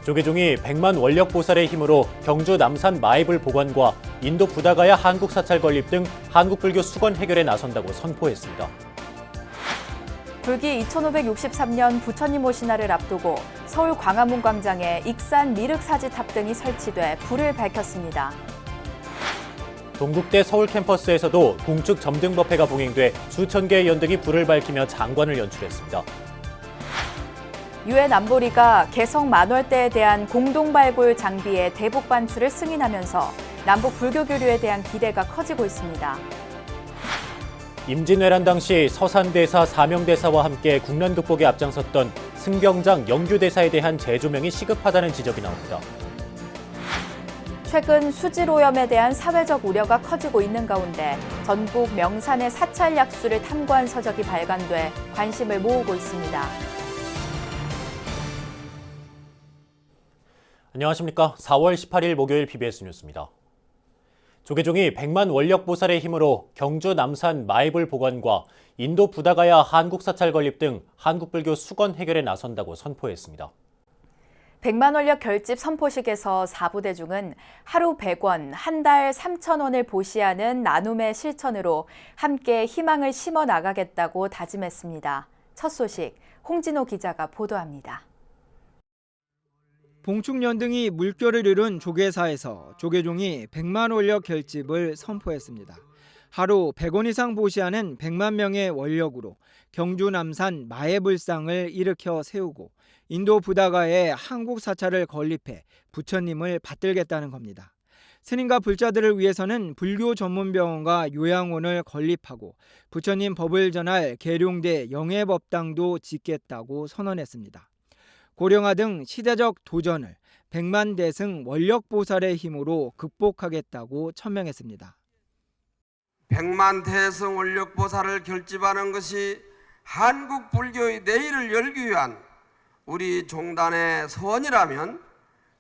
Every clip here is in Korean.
조계종이 100만 원력 보살의 힘으로 경주 남산 마애불 복원과 인도 부다가야 한국 사찰 건립 등 한국 불교 수건 해결에 나선다고 선포했습니다. 불기 2563년 부처님 오신 날을 앞두고 서울 광화문 광장에 익산 미륵사지탑 등이 설치돼 불을 밝혔습니다. 동국대 서울 캠퍼스에서도 공축 점등법회가 봉행돼 수천 개의 연등이 불을 밝히며 장관을 연출했습니다. 유엔 안보리가 개성 만월대에 대한 공동 발굴 장비의 대북 반출을 승인하면서 남북 불교 교류에 대한 기대가 커지고 있습니다. 임진왜란 당시 서산대사, 사명대사와 함께 국난 극복에 앞장섰던 승병장 영규대사에 대한 재조명이 시급하다는 지적이 나옵니다. 최근 수질 오염에 대한 사회적 우려가 커지고 있는 가운데 전국 명산의 사찰 약수를 탐구한 서적이 발간돼 관심을 모으고 있습니다. 안녕하십니까. 4월 18일 목요일 PBS 뉴스입니다. 조계종이 100만 원력 보살의 힘으로 경주 남산 마애불 복원과 인도 부다가야 한국 사찰 건립 등 한국 불교 수건 해결에 나선다고 선포했습니다. 100만 원력 결집 선포식에서 4부대중은 하루 100원, 한 달 3,000원을 보시하는 나눔의 실천으로 함께 희망을 심어 나가겠다고 다짐했습니다. 첫 소식, 홍진호 기자가 보도합니다. 봉축연등이 물결을 이룬 조계사에서 조계종이 100만 원력 결집을 선포했습니다. 하루 100원 이상 보시하는 100만 명의 원력으로 경주 남산 마애불상을 일으켜 세우고 인도 부다가에 한국 사찰을 건립해 부처님을 받들겠다는 겁니다. 스님과 불자들을 위해서는 불교 전문병원과 요양원을 건립하고 부처님 법을 전할 계룡대 영해법당도 짓겠다고 선언했습니다. 고령화 등 시대적 도전을 100만 대승 원력보살의 힘으로 극복하겠다고 천명했습니다. 100만 대승 원력보살을 결집하는 것이 한국 불교의 내일을 열기 위한 우리 종단의 소원이라면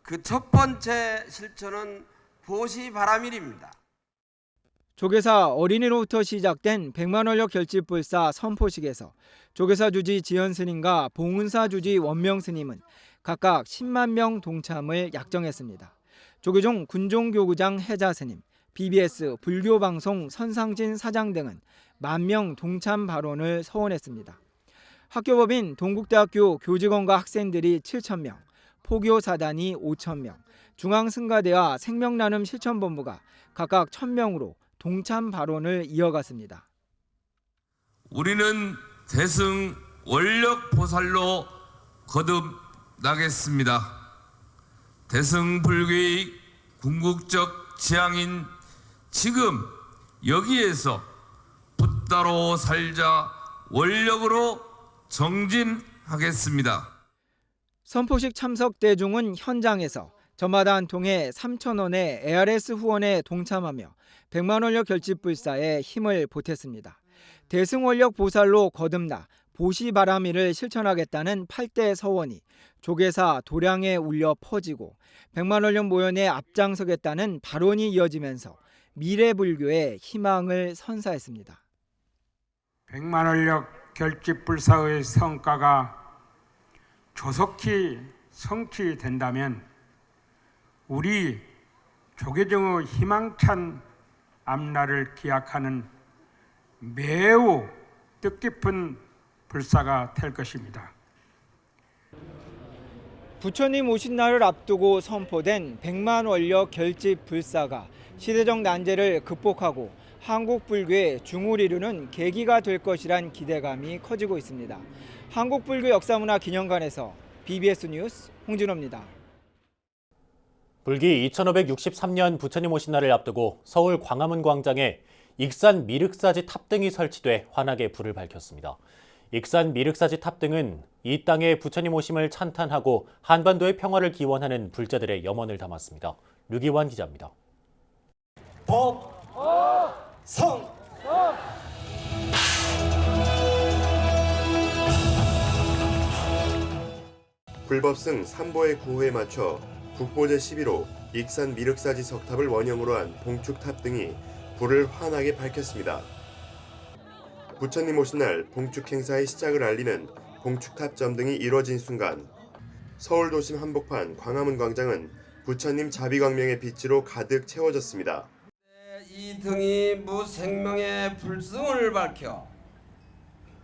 그 첫 번째 실천은 보시바람일입니다. 조계사 어린이로부터 시작된 100만 원력 결집불사 선포식에서 조계사 주지 지연 스님과 봉은사 주지 원명 스님은 각각 10만 명 동참을 약정했습니다. 조계종 군종교구장 해자 스님, BBS 불교방송 선상진 사장 등은 10,000명 동참 발언을 서원했습니다. 학교법인 동국대학교 교직원과 학생들이 7,000명, 포교사단이 5,000명, 중앙승가대와 생명나눔 실천본부가 각각 1,000명으로 동참 발언을 이어갔습니다. 우리는 대승 원력 보살로 거듭나겠습니다. 대승 불교의 궁극적 지향인 지금 여기에서 붓다로 살자 원력으로 정진하겠습니다. 선포식 참석 대중은 현장에서 저마다 한 통에 3,000원의 ARS 후원에 동참하며 100만 원력 결집불사에 힘을 보탰습니다. 대승원력 보살로 거듭나 보시바라미를 실천하겠다는 8대 서원이 조계사 도량에 울려 퍼지고 100만 원력 모연에 앞장서겠다는 발언이 이어지면서 미래불교의 희망을 선사했습니다. 100만 원력 결집불사의 성과가 조속히 성취된다면 우리 조계종의 희망찬 앞날을 기약하는 매우 뜻깊은 불사가 될 것입니다. 부처님 오신 날을 앞두고 선포된 100만 원력 결집 불사가 시대적 난제를 극복하고 한국 불교의 중을 이루는 계기가 될 것이란 기대감이 커지고 있습니다. 한국 불교 역사문화 기념관에서 BBS 뉴스 홍진호입니다. 불기 2563년 부처님 오신 날을 앞두고 서울 광화문 광장에 익산 미륵사지 탑 등이 설치돼 환하게 불을 밝혔습니다. 익산 미륵사지 탑 등은 이 땅에 부처님 오심을 찬탄하고 한반도의 평화를 기원하는 불자들의 염원을 담았습니다. 류기환 기자입니다. 법, 성, 불법승 3보의 구호에 맞춰 국보제 11호 익산 미륵사지 석탑을 원형으로 한 봉축탑 등이 불을 환하게 밝혔습니다. 부처님 오신 날 봉축 행사의 시작을 알리는 봉축탑 점등이 이뤄진 순간 서울 도심 한복판 광화문 광장은 부처님 자비광명의 빛으로 가득 채워졌습니다. 이 등이 무생명의 불승을 밝혀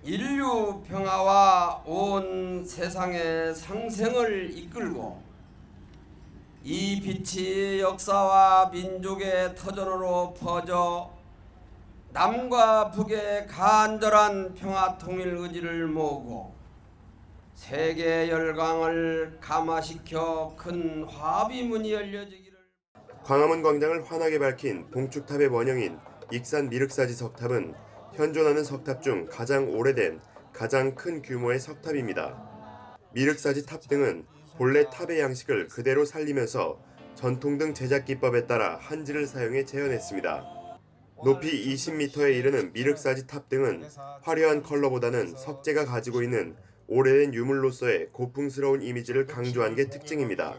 인류 평화와 온 세상의 상생을 이끌고 이 빛이 역사와 민족의 터전으로 퍼져 남과 북의 간절한 평화 통일 의지를 모으고 세계 열강을 감화시켜 큰 화비문이 열려지기를. 광화문 광장을 환하게 밝힌 봉축탑의 원형인 익산 미륵사지 석탑은 현존하는 석탑 중 가장 오래된, 가장 큰 규모의 석탑입니다. 미륵사지 탑 등은 본래 탑의 양식을 그대로 살리면서 전통등 제작 기법에 따라 한지를 사용해 재현했습니다. 높이 20m에 이르는 미륵사지 탑 등은 화려한 컬러보다는 석재가 가지고 있는 오래된 유물로서의 고풍스러운 이미지를 강조한 게 특징입니다.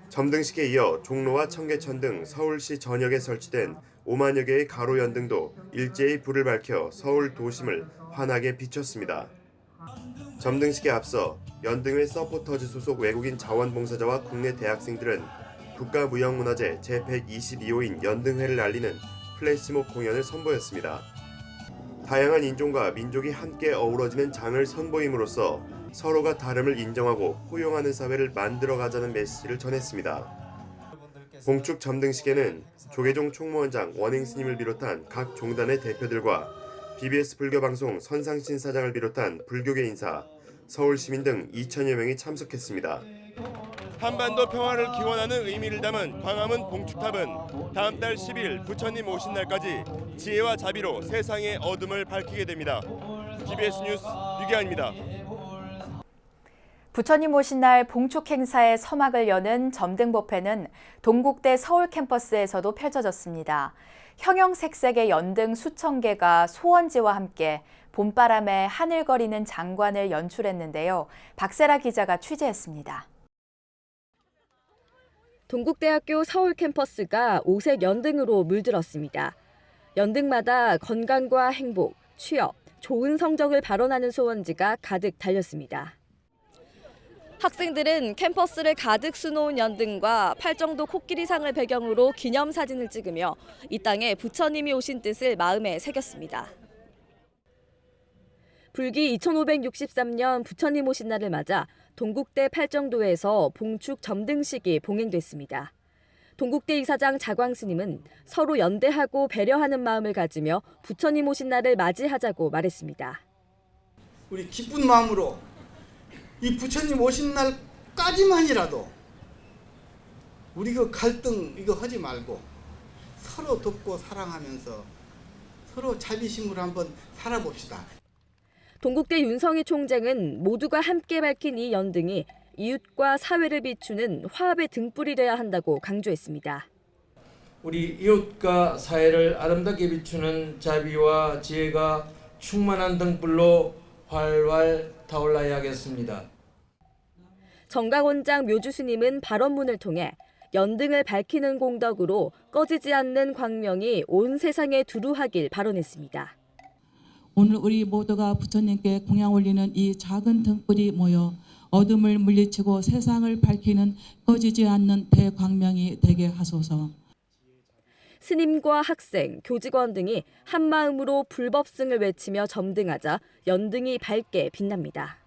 점등식에 이어 종로와 청계천 등 서울시 전역에 설치된 5만여 개의 가로 연등도 일제히 불을 밝혀 서울 도심을 환하게 비췄습니다. 점등식에 앞서 연등회 서포터즈 소속 외국인 자원봉사자와 국내 대학생들은 국가무형문화재 제122호인 연등회를 알리는 플래시몹 공연을 선보였습니다. 다양한 인종과 민족이 함께 어우러지는 장을 선보임으로써 서로가 다름을 인정하고 포용하는 사회를 만들어가자는 메시지를 전했습니다. 봉축 점등식에는 조계종 총무원장 원행스님을 비롯한 각 종단의 대표들과 BBS 불교방송 선상신 사장을 비롯한 불교계 인사, 서울 시민 등 2천여 명이 참석했습니다. 한반도 평화를 기원하는 의미를 담은 광화문 봉축탑은 다음 달 10일 부처님 오신 날까지 지혜와 자비로 세상의 어둠을 밝히게 됩니다. BBS 뉴스 유기환입니다. 부처님 오신 날 봉축 행사의 서막을 여는 점등법회는 동국대 서울 캠퍼스에서도 펼쳐졌습니다. 형형색색의 연등 수천 개가 소원지와 함께 봄바람에 하늘거리는 장관을 연출했는데요. 박세라 기자가 취재했습니다. 동국대학교 서울 캠퍼스가 오색 연등으로 물들었습니다. 연등마다 건강과 행복, 취업, 좋은 성적을 발언하는 소원지가 가득 달렸습니다. 학생들은 캠퍼스를 가득 수놓은 연등과 팔정도 코끼리상을 배경으로 기념사진을 찍으며 이 땅에 부처님이 오신 뜻을 마음에 새겼습니다. 불기 2563년 부처님 오신 날을 맞아 동국대 팔정도에서 봉축 점등식이 봉행됐습니다. 동국대 이사장 자광스님은 서로 연대하고 배려하는 마음을 가지며 부처님 오신 날을 맞이하자고 말했습니다. 우리 기쁜 마음으로 이 부처님 오신 날까지만이라도 우리 그 갈등 이거 하지 말고 서로 돕고 사랑하면서 서로 자비심으로 한번 살아봅시다. 동국대 윤성희 총장은 모두가 함께 밝힌 이 연등이 이웃과 사회를 비추는 화합의 등불이 돼야 한다고 강조했습니다. 우리 이웃과 사회를 아름답게 비추는 자비와 지혜가 충만한 등불로 활활 타올라야 하겠습니다. 정가원장 묘주스님은 발언문을 통해 연등을 밝히는 공덕으로 꺼지지 않는 광명이 온 세상에 두루하길 발언했습니다. 오늘 우리 모두가 부처님께 공양 올리는 이 작은 등불이 모여 어둠을 물리치고 세상을 밝히는 꺼지지 않는 대광명이 되게 하소서. 스님과 학생, 교직원 등이 한마음으로 불법승을 외치며 점등하자 연등이 밝게 빛납니다.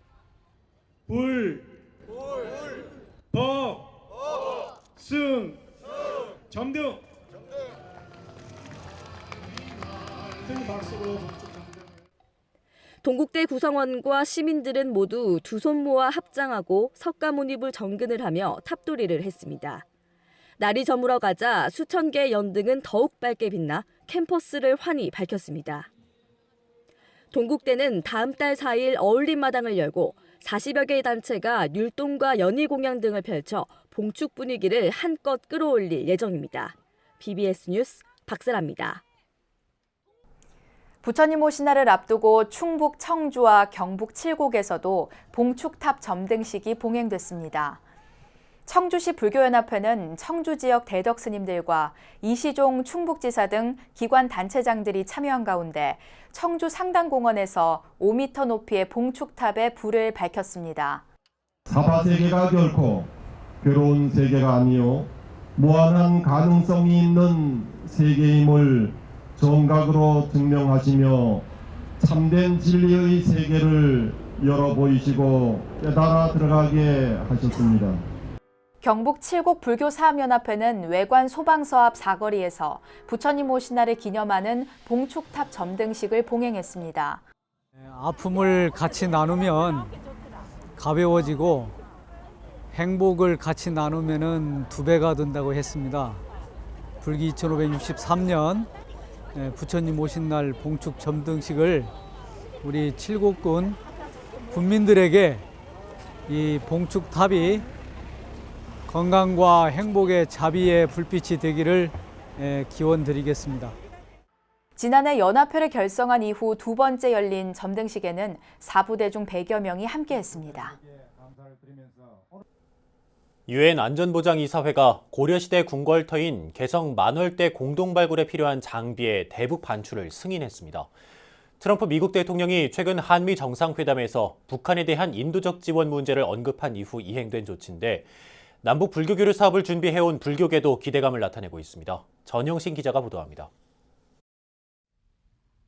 불, 법, 승, 점등. 큰 박수로 동국대 구성원과 시민들은 모두 두 손 모아 합장하고 석가모니불 정근을 하며 탑돌이를 했습니다. 날이 저물어 가자 수천 개의 연등은 더욱 밝게 빛나 캠퍼스를 환히 밝혔습니다. 동국대는 다음 달 4일 어울림마당을 열고 40여 개의 단체가 율동과 연희 공연 등을 펼쳐 봉축 분위기를 한껏 끌어올릴 예정입니다. BBS 뉴스 박세라입니다. 부처님 오신 날을 앞두고 충북 청주와 경북 칠곡에서도 봉축탑 점등식이 봉행됐습니다. 청주시 불교연합회는 청주 지역 대덕 스님들과 이시종 충북지사 등 기관 단체장들이 참여한 가운데 청주 상당공원에서 5m 높이의 봉축탑에 불을 밝혔습니다. 사바 세계가 결코 괴로운 세계가 아니요 무한한 가능성이 있는 세계임을 정각으로 증명하시며 참된 진리의 세계를 열어 보이시고 깨달아 들어가게 하셨습니다. 경북 칠곡 불교사업연합회는 외관 소방서 앞 사거리에서 부처님 오신 날을 기념하는 봉축탑 점등식을 봉행했습니다. 아픔을 같이 나누면 가벼워지고 행복을 같이 나누면 2배가 된다고 했습니다. 불기 2563년 부처님 오신 날 봉축 점등식을 우리 칠곡군 군민들에게 이 봉축탑이 건강과 행복의 자비의 불빛이 되기를 기원드리겠습니다. 지난해 연합회를 결성한 이후 2번째 열린 점등식에는 4부대 중 100여 명이 함께했습니다. 유엔 안전보장이사회가 고려시대 궁궐터인 개성 만월대 공동발굴에 필요한 장비의 대북 반출을 승인했습니다. 트럼프 미국 대통령이 최근 한미 정상회담에서 북한에 대한 인도적 지원 문제를 언급한 이후 이행된 조치인데 남북 불교교류 사업을 준비해온 불교계도 기대감을 나타내고 있습니다. 전영신 기자가 보도합니다.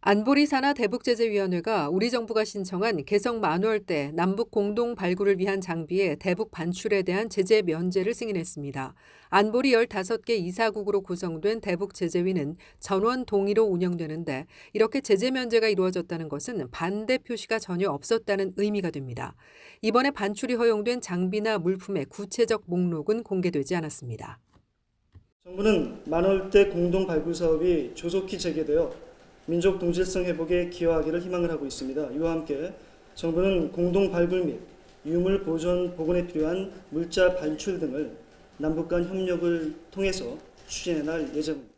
안보리 산하 대북제재위원회가 우리 정부가 신청한 개성 만월대 남북 공동 발굴을 위한 장비의 대북 반출에 대한 제재 면제를 승인했습니다. 안보리 15개 이사국으로 구성된 대북제재위는 전원 동의로 운영되는데 이렇게 제재 면제가 이루어졌다는 것은 반대 표시가 전혀 없었다는 의미가 됩니다. 이번에 반출이 허용된 장비나 물품의 구체적 목록은 공개되지 않았습니다. 정부는 만월대 공동 발굴 사업이 조속히 재개되어 민족 동질성 회복에 기여하기를 희망을 하고 있습니다. 이와 함께 정부는 공동 발굴 및 유물 보존 복원에 필요한 물자 반출 등을 남북 간 협력을 통해서 추진해 날 예정입니다.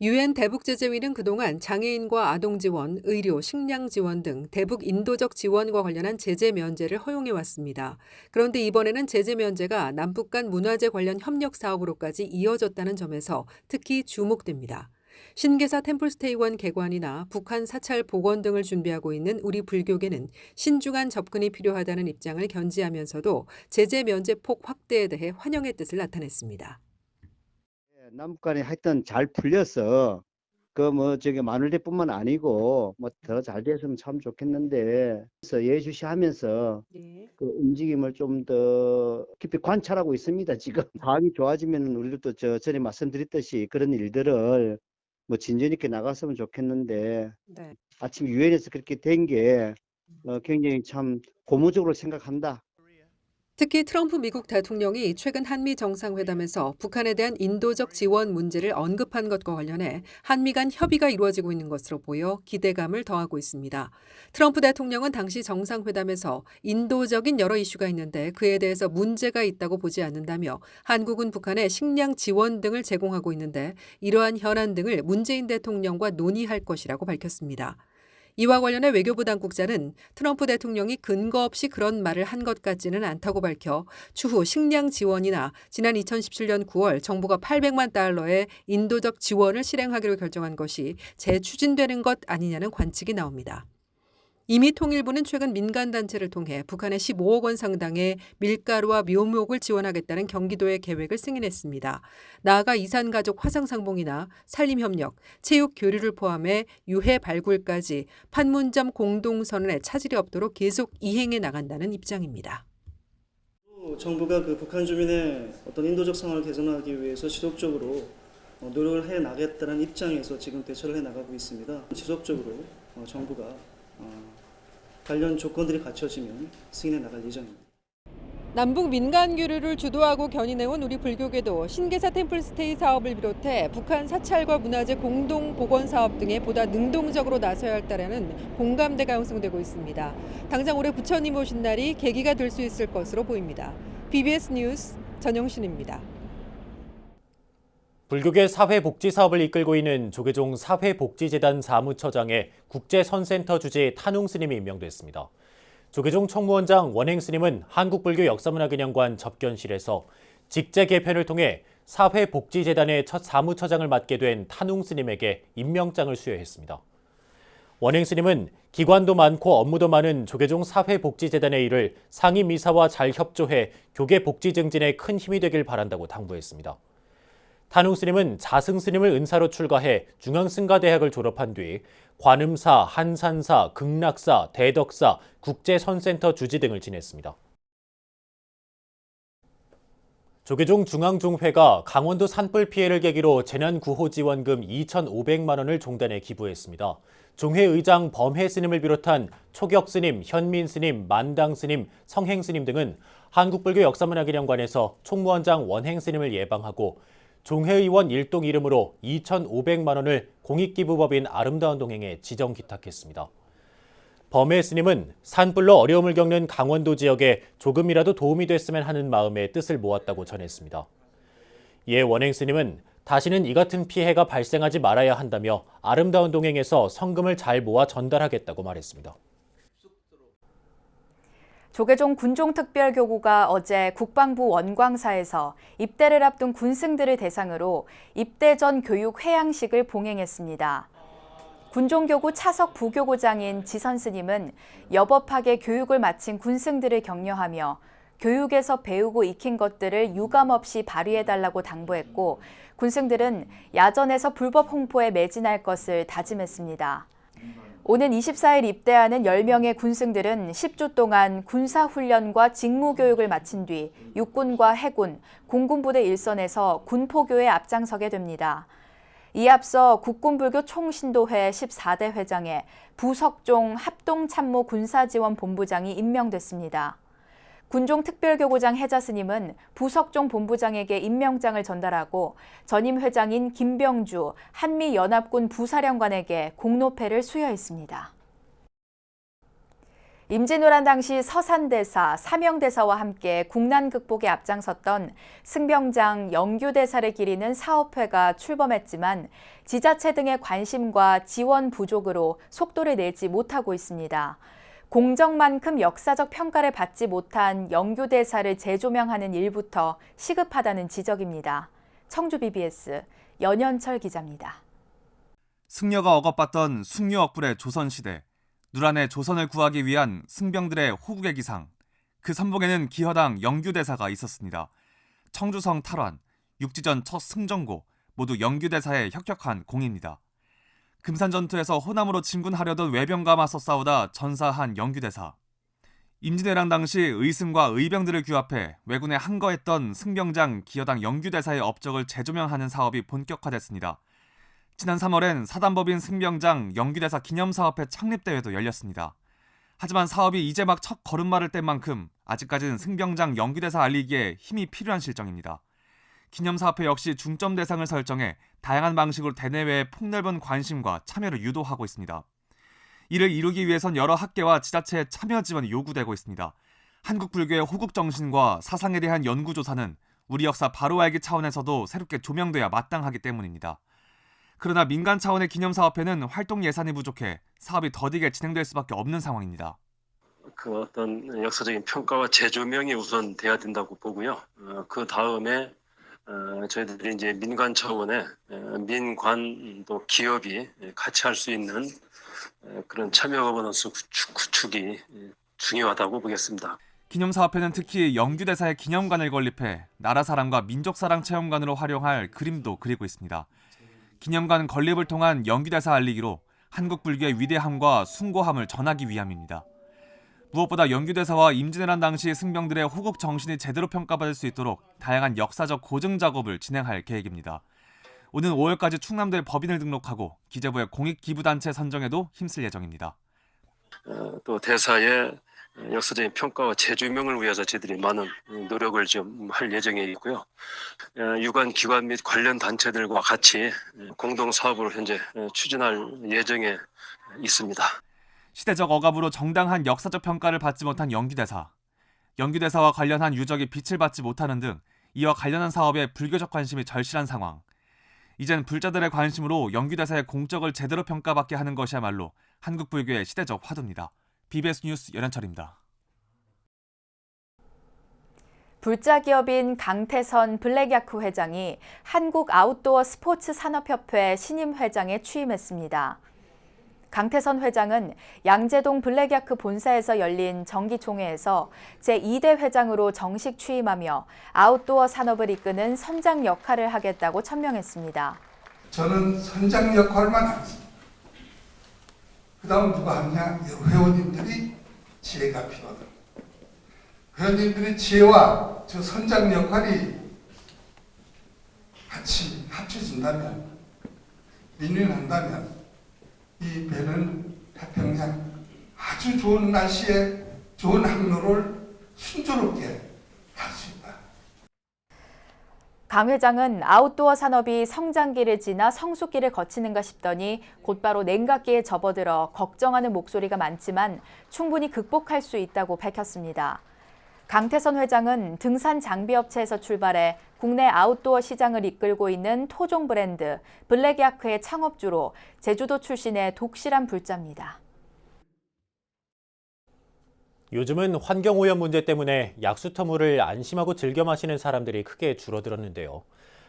유엔 대북제재위는 그동안 장애인과 아동 지원, 의료, 식량 지원 등 대북 인도적 지원과 관련한 제재 면제를 허용해 왔습니다. 그런데 이번에는 제재 면제가 남북 간 문화재 관련 협력 사업으로까지 이어졌다는 점에서 특히 주목됩니다. 신계사 템플스테이원 개관이나 북한 사찰 복원 등을 준비하고 있는 우리 불교계는 신중한 접근이 필요하다는 입장을 견지하면서도 제재 면제 폭 확대에 대해 환영의 뜻을 나타냈습니다. 남북 간에 하여튼 잘 풀려서 만월대뿐만 아니고 더 잘 됐으면 참 좋겠는데 그래서 예주시하면서 그 움직임을 좀 더 깊이 관찰하고 있습니다. 지금 상황이 좋아지면 우리도 전에 말씀드렸듯이 그런 일들을 진전 있게 나갔으면 좋겠는데 아침 유엔에서 그렇게 된 게 굉장히 참 고무적으로 생각한다. 특히 트럼프 미국 대통령이 최근 한미 정상회담에서 북한에 대한 인도적 지원 문제를 언급한 것과 관련해 한미 간 협의가 이루어지고 있는 것으로 보여 기대감을 더하고 있습니다. 트럼프 대통령은 당시 정상회담에서 인도적인 여러 이슈가 있는데 그에 대해서 문제가 있다고 보지 않는다며 한국은 북한에 식량 지원 등을 제공하고 있는데 이러한 현안 등을 문재인 대통령과 논의할 것이라고 밝혔습니다. 이와 관련해 외교부 당국자는 트럼프 대통령이 근거 없이 그런 말을 한 것 같지는 않다고 밝혀 추후 식량 지원이나 지난 2017년 9월 정부가 $800만 인도적 지원을 실행하기로 결정한 것이 재추진되는 것 아니냐는 관측이 나옵니다. 이미 통일부는 최근 민간단체를 통해 북한에 15억 원 상당의 밀가루와 묘목을 지원하겠다는 경기도의 계획을 승인했습니다. 나아가 이산가족 화상상봉이나 산림협력, 체육교류를 포함해 유해 발굴까지 판문점 공동선언에 차질이 없도록 계속 이행해 나간다는 입장입니다. 정부가 북한 주민의 어떤 인도적 상황을 개선하기 위해서 지속적으로 노력을 해 나가겠다는 입장에서 지금 대처를 해 나가고 있습니다. 지속적으로 정부가 관련 조건들이 갖춰지면 승인해 나갈 예정입니다. 남북 민간 교류를 주도하고 견인해온 우리 불교계도 신계사 템플스테이 사업을 비롯해 북한 사찰과 문화재 공동 복원 사업 등에 보다 능동적으로 나서야 할다라는 공감대가 형성되고 있습니다. 당장 올해 부처님 오신 날이 계기가 될 수 있을 것으로 보입니다. BBS 뉴스 전영신입니다. 불교계 사회복지 사업을 이끌고 있는 조계종 사회복지재단 사무처장에 국제선센터 주재 탄웅 스님이 임명됐습니다. 조계종 총무원장 원행 스님은 한국불교 역사문화기념관 접견실에서 직제 개편을 통해 사회복지재단의 첫 사무처장을 맡게 된 탄웅 스님에게 임명장을 수여했습니다. 원행 스님은 기관도 많고 업무도 많은 조계종 사회복지재단의 일을 상임이사와 잘 협조해 교계 복지 증진에 큰 힘이 되길 바란다고 당부했습니다. 탄웅 스님은 자승 스님을 은사로 출가해 중앙승가대학을 졸업한 뒤 관음사, 한산사, 극락사, 대덕사, 국제선센터 주지 등을 지냈습니다. 조계종 중앙종회가 강원도 산불 피해를 계기로 재난구호지원금 2,500만 원을 종단에 기부했습니다. 종회 의장 범해 스님을 비롯한 초격 스님, 현민 스님, 만당 스님, 성행 스님 등은 한국불교 역사문화기념관에서 총무원장 원행 스님을 예방하고 종회의원 일동 이름으로 2,500만 원을 공익기부법인 아름다운 동행에 지정 기탁했습니다. 범해 스님은 산불로 어려움을 겪는 강원도 지역에 조금이라도 도움이 됐으면 하는 마음에 뜻을 모았다고 전했습니다. 이에 원행 스님은 다시는 이 같은 피해가 발생하지 말아야 한다며 아름다운 동행에서 성금을 잘 모아 전달하겠다고 말했습니다. 조계종 군종특별교구가 어제 국방부 원광사에서 입대를 앞둔 군승들을 대상으로 입대 전 교육 회양식을 봉행했습니다. 군종교구 차석 부교구장인 지선 스님은 여법하게 교육을 마친 군승들을 격려하며 교육에서 배우고 익힌 것들을 유감없이 발휘해달라고 당부했고 군승들은 야전에서 불법 홍보에 매진할 것을 다짐했습니다. 오는 24일 입대하는 10명의 군승들은 10주 동안 군사훈련과 직무교육을 마친 뒤 육군과 해군, 공군부대 일선에서 군포교에 앞장서게 됩니다. 이에 앞서 국군불교 총신도회 14대 회장에 부석종 합동참모 군사지원본부장이 임명됐습니다. 군종특별교구장 해자 스님은 부석종 본부장에게 임명장을 전달하고 전임 회장인 김병주 한미연합군 부사령관에게 공로패를 수여했습니다. 임진왜란 당시 서산대사, 사명대사와 함께 국난 극복에 앞장섰던 승병장 영규대사를 기리는 사업회가 출범했지만 지자체 등의 관심과 지원 부족으로 속도를 내지 못하고 있습니다. 공정만큼 역사적 평가를 받지 못한 영규대사를 재조명하는 일부터 시급하다는 지적입니다. 청주 BBS 연현철 기자입니다. 승려가 억압받던 숭유억불의 조선시대, 누란의 조선을 구하기 위한 승병들의 호국의 기상, 그 선봉에는 기허당 영규대사가 있었습니다. 청주성 탈환, 육지전 첫 승전고, 모두 영규대사의 혁혁한 공입니다. 금산전투에서 호남으로 진군하려던 외병과 맞서 싸우다 전사한 영규대사. 임진왜란 당시 의승과 의병들을 규합해 왜군에 항거했던 승병장 기여당 영규대사의 업적을 재조명하는 사업이 본격화됐습니다. 지난 3월엔 사단법인 승병장 영규대사 기념사업회 창립대회도 열렸습니다. 하지만 사업이 이제 막 첫 걸음마를 뗀 만큼 아직까지는 승병장 영규대사 알리기에 힘이 필요한 실정입니다. 기념사업회 역시 중점 대상을 설정해 다양한 방식으로 대내외의 폭넓은 관심과 참여를 유도하고 있습니다. 이를 이루기 위해선 여러 학계와 지자체의 참여 지원이 요구되고 있습니다. 한국 불교의 호국 정신과 사상에 대한 연구조사는 우리 역사 바로 알기 차원에서도 새롭게 조명돼야 마땅하기 때문입니다. 그러나 민간 차원의 기념사업회는 활동 예산이 부족해 사업이 더디게 진행될 수밖에 없는 상황입니다. 그 어떤 역사적인 평가와 재조명이 우선 돼야 된다고 보고요. 그 다음에 저희들이 이제 민간 차원의 민관 또 기업이 같이 할 수 있는 그런 참여 거버넌스 구축이 중요하다고 보겠습니다. 기념사업회는 특히 영규대사의 기념관을 건립해 나라사랑과 민족사랑 체험관으로 활용할 그림도 그리고 있습니다. 기념관 건립을 통한 영규대사 알리기로 한국 불교의 위대함과 숭고함을 전하기 위함입니다. 무엇보다 영규대사와 임진왜란 당시 승병들의 호국 정신이 제대로 평가받을 수 있도록 다양한 역사적 고증 작업을 진행할 계획입니다. 오는 5월까지 충남도에 법인을 등록하고 기재부의 공익기부단체 선정에도 힘쓸 예정입니다. 또 대사의 역사적인 평가와 재조명을 위해서 저희들이 많은 노력을 좀 할 예정에 있고요. 유관 기관 및 관련 단체들과 같이 공동 사업을 현재 추진할 예정에 있습니다. 시대적 억압으로 정당한 역사적 평가를 받지 못한 영규대사. 영규대사와 관련한 유적이 빛을 받지 못하는 등 이와 관련한 사업에 불교적 관심이 절실한 상황. 이젠 불자들의 관심으로 영규대사의 공적을 제대로 평가받게 하는 것이야말로 한국 불교의 시대적 화두입니다. BBS 뉴스 연현철입니다. 불자 기업인 강태선 블랙야쿠 회장이 한국 아웃도어 스포츠 산업협회 신임 회장에 취임했습니다. 강태선 회장은 양재동 블랙야크 본사에서 열린 정기총회에서 제2대 회장으로 정식 취임하며 아웃도어 산업을 이끄는 선장 역할을 하겠다고 천명했습니다. 저는 선장 역할만 하겠습니다. 그 다음 누가 하느냐? 회원님들이 지혜가 필요하다. 회원님들의 지혜와 저 선장 역할이 같이 합쳐진다면, 윈윈한다면 이 배는 태평양 아주 좋은 날씨에 좋은 항로를 순조롭게 갈 수 있다. 강 회장은 아웃도어 산업이 성장기를 지나 성숙기를 거치는가 싶더니 곧바로 냉각기에 접어들어 걱정하는 목소리가 많지만 충분히 극복할 수 있다고 밝혔습니다. 강태선 회장은 등산 장비업체에서 출발해 국내 아웃도어 시장을 이끌고 있는 토종 브랜드 블랙야크의 창업주로 제주도 출신의 독실한 불자입니다. 요즘은 환경오염 문제 때문에 약수터물을 안심하고 즐겨 마시는 사람들이 크게 줄어들었는데요.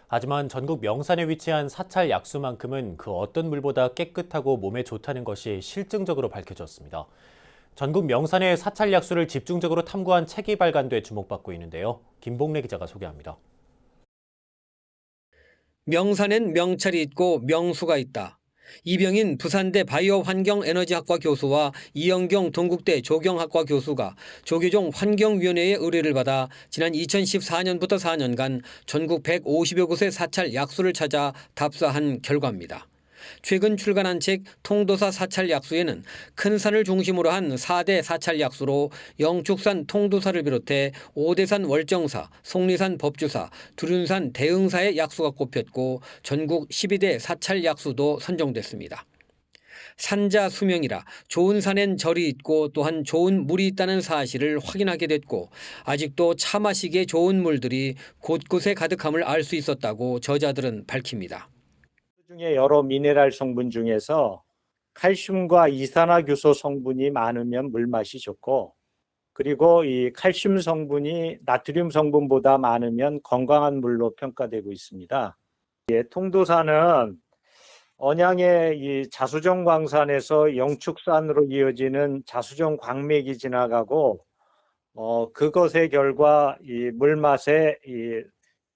하지만 전국 명산에 위치한 사찰 약수만큼은 그 어떤 물보다 깨끗하고 몸에 좋다는 것이 실증적으로 밝혀졌습니다. 전국 명산의 사찰 약수를 집중적으로 탐구한 책이 발간돼 주목받고 있는데요. 김봉래 기자가 소개합니다. 명산엔 명찰이 있고 명수가 있다. 이병인 부산대 바이오환경에너지학과 교수와 이영경 동국대 조경학과 교수가 조계종 환경위원회의 의뢰를 받아 지난 2014년부터 4년간 전국 150여 곳의 사찰 약수를 찾아 답사한 결과입니다. 최근 출간한 책 통도사 사찰 약수에는 큰 산을 중심으로 한 4대 사찰 약수로 영축산 통도사를 비롯해 오대산 월정사, 속리산 법주사, 두륜산 대흥사의 약수가 꼽혔고 전국 12대 사찰 약수도 선정됐습니다. 산자 수명이라 좋은 산엔 절이 있고 또한 좋은 물이 있다는 사실을 확인하게 됐고 아직도 차 마시기에 좋은 물들이 곳곳에 가득함을 알 수 있었다고 저자들은 밝힙니다. 중에 여러 미네랄 성분 중에서 칼슘과 이산화규소 성분이 많으면 물맛이 좋고, 그리고 이 칼슘 성분이 나트륨 성분보다 많으면 건강한 물로 평가되고 있습니다. 통도사는 언양의 이 자수정 광산에서 영축산으로 이어지는 자수정 광맥이 지나가고 그것의 결과 이 물맛의 이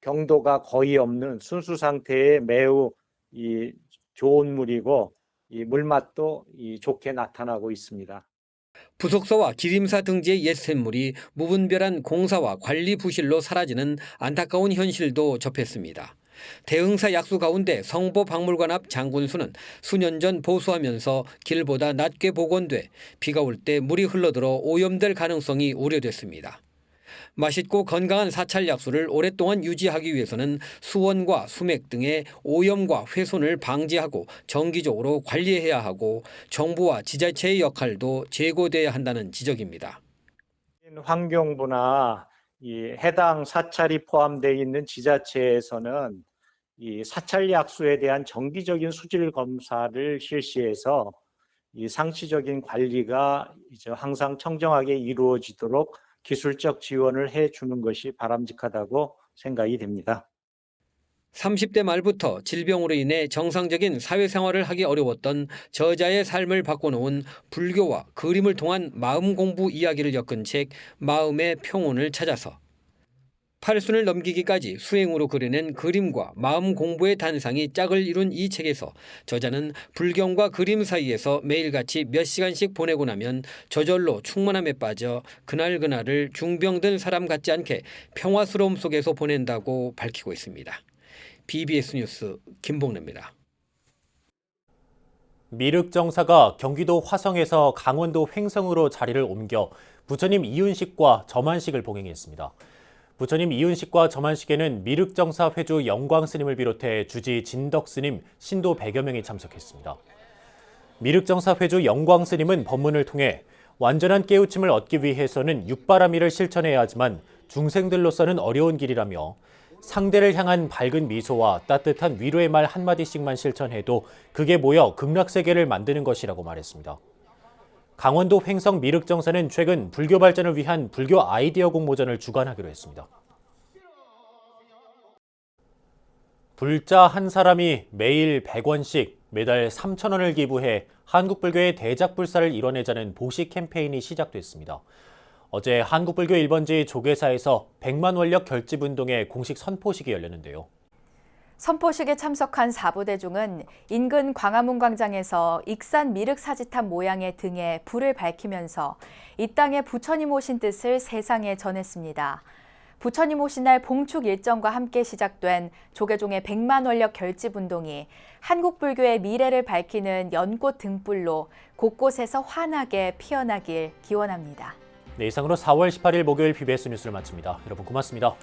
경도가 거의 없는 순수 상태의 매우 이 좋은 물이고 이 물맛도 좋게 나타나고 있습니다. 부속사와 기림사 등지의 옛 샘물이 무분별한 공사와 관리 부실로 사라지는 안타까운 현실도 접했습니다. 대흥사 약수 가운데 성보박물관 앞 장군수는 수년 전 보수하면서 길보다 낮게 복원돼 비가 올 때 물이 흘러들어 오염될 가능성이 우려됐습니다. 맛있고 건강한 사찰 약수를 오랫동안 유지하기 위해서는 수원과 수맥 등의 오염과 훼손을 방지하고 정기적으로 관리해야 하고 정부와 지자체의 역할도 제고돼야 한다는 지적입니다. 환경부나 이 해당 사찰이 포함되어 있는 지자체에서는 이 사찰 약수에 대한 정기적인 수질 검사를 실시해서 이 상시적인 관리가 이제 항상 청정하게 이루어지도록 기술적 지원을 해주는 것이 바람직하다고 생각이 됩니다. 30대 말부터 질병으로 인해 정상적인 사회생활을 하기 어려웠던 저자의 삶을 바꿔놓은 불교와 그림을 통한 마음 공부 이야기를 엮은 책 마음의 평온을 찾아서 8순을 넘기기까지 수행으로 그려낸 그림과 마음 공부의 단상이 짝을 이룬 이 책에서 저자는 불경과 그림 사이에서 매일같이 몇 시간씩 보내고 나면 저절로 충만함에 빠져 그날그날을 중병든 사람 같지 않게 평화스러움 속에서 보낸다고 밝히고 있습니다. BBS 뉴스 김봉래입니다. 미륵정사가 경기도 화성에서 강원도 횡성으로 자리를 옮겨 부처님 이윤식과 점안식을 봉행했습니다. 부처님 이윤식과 점안식에는 미륵정사 회주 영광스님을 비롯해 주지 진덕스님, 신도 100여 명이 참석했습니다. 미륵정사 회주 영광스님은 법문을 통해 완전한 깨우침을 얻기 위해서는 육바라밀을 실천해야 하지만 중생들로서는 어려운 길이라며 상대를 향한 밝은 미소와 따뜻한 위로의 말 한마디씩만 실천해도 그게 모여 극락세계를 만드는 것이라고 말했습니다. 강원도 횡성 미륵정사는 최근 불교 발전을 위한 불교 아이디어 공모전을 주관하기로 했습니다. 불자 한 사람이 매일 100원씩 매달 3,000원을 기부해 한국불교의 대작불사를 이뤄내자는 보시 캠페인이 시작됐습니다. 어제 한국불교 1번지 조계사에서 100만 원력 결집운동의 공식 선포식이 열렸는데요. 선포식에 참석한 4부대 중은 인근 광화문 광장에서 익산 미륵사지탑 모양의 등에 불을 밝히면서 이 땅에 부처님 오신 뜻을 세상에 전했습니다. 부처님 오신 날 봉축 일정과 함께 시작된 조계종의 100만 원력 결집운동이 한국 불교의 미래를 밝히는 연꽃 등불로 곳곳에서 환하게 피어나길 기원합니다. 네, 이상으로 4월 18일 목요일 BBS 뉴스를 마칩니다. 여러분 고맙습니다.